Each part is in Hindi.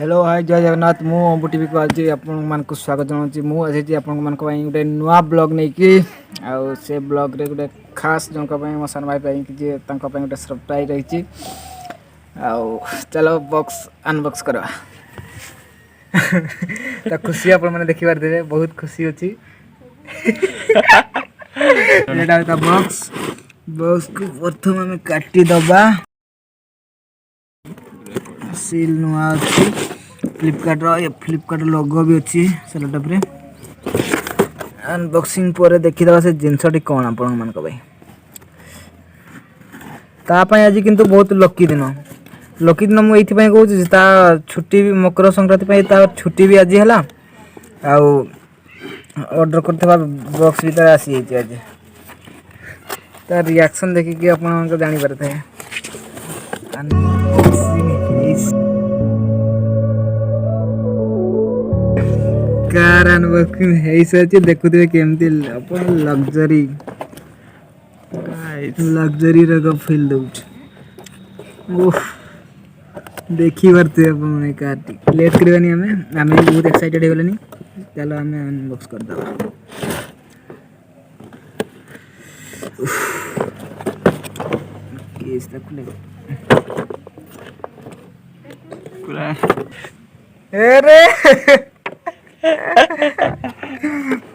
हेलो हाय जय जगन्नाथ मु ओम्बु टीवी को आज आपण को स्वागत जनाऊँ मुझे आपण गोटे नुआ ब्लॉग नहीं कि आउ से ब्लॉग रे गोटे खास जन मो सान भाई जी गोटे सरप्राइज रही आउ चलो बॉक्स अनबॉक्स करवा तो खुशी आपण मैंने देखी पारे बहुत खुशी अच्छी बॉक्स बॉक्स को प्रथम आम काटिदबा सील नुआ अच्छी फ्लिपकार्ट लोगो भी अच्छी सेलोटेप रे अनबॉक्सिंग पर देखीदा से जिनसटी कौन आपण मान भाई तापाई आज किंतु बहुत लकी दिन मुझे कहूँ ता छुट्टी भी मकर संक्रांति ता छुट्टी भी आज है ऑर्डर करथबा बॉक्स भीतर आसी आज तार रिएक्शन देखिए आप जानी पारते हैं कार अनबॉक्सिंग है सच देखुते केमती अपन लग्जरी रग फील दउछ ओह देखी पारते अपन कार टी लेट करबानी हमें बहुत एक्साइटेड हो गलनी चलो हमें अनबॉक्स कर दबा केस तक खुले पूरा अरे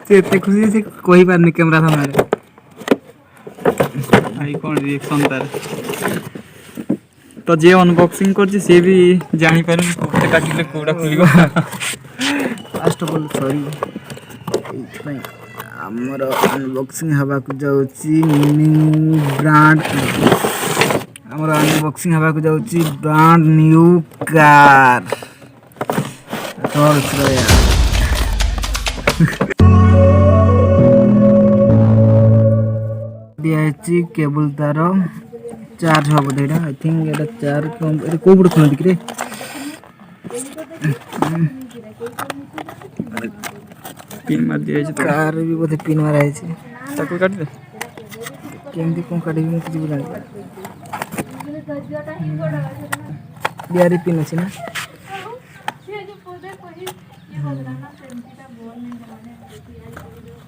से खुशी से कोई बार नहीं कैमरा था हमारे भाई कौन रिएक्शन तार तो जे अनबॉक्सिंग कर से भी जानी पारे कोटे काटिले कोडा खुलिबो फर्स्ट ऑफ ऑल सॉरी हमर अनबॉक्सिंग हवा को जाउची न्यू ब्रांड हमर अनबॉक्सिंग हवा को जाउची ब्रांड न्यू कार तो यार दियाची केबल तार चार्ज हो बोधे आई थिंक एटा चार्ज को बड़ खुन दिकरे पिन मार दिया तो कार भी बोधे पिन मारा है छी ताको काट दे केमदी कोन काटी भी कुछ भी जानि बियारी पिन अछि ना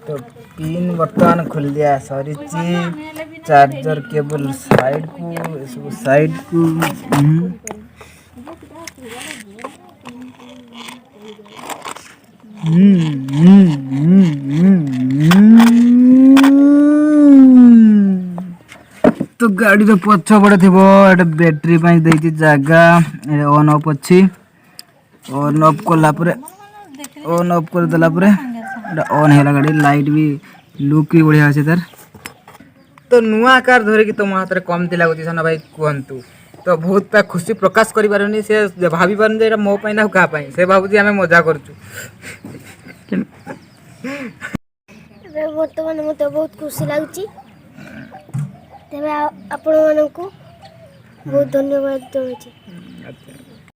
तो पिन बटन खुल दिया सॉरी ची चार्जर केबल साइड को सब साइड को तो गाड़ी रो पछ पड़े थिबो एटा बैटरी पाई देछि जगह ऑन ऑफ अछि ऑन ऑफ कोला परे ऑन ऑफ कर देला परे ऑन है गाड़ी लाइट भी लुक भी बढ़िया আছে तार तो नुआ कार धरे कि तुम हाथ रे कम ती लागुची सना भाई कहंतु तो बहुत ता खुशी प्रकाश करि पारनी से भाबी पारन जे मो पई ना का पई से भाबुची हमें मजा करछु रे वर्तमान मते बहुत खुशी लागुची तबे आपण मानन को बहुत धन्यवाद देउची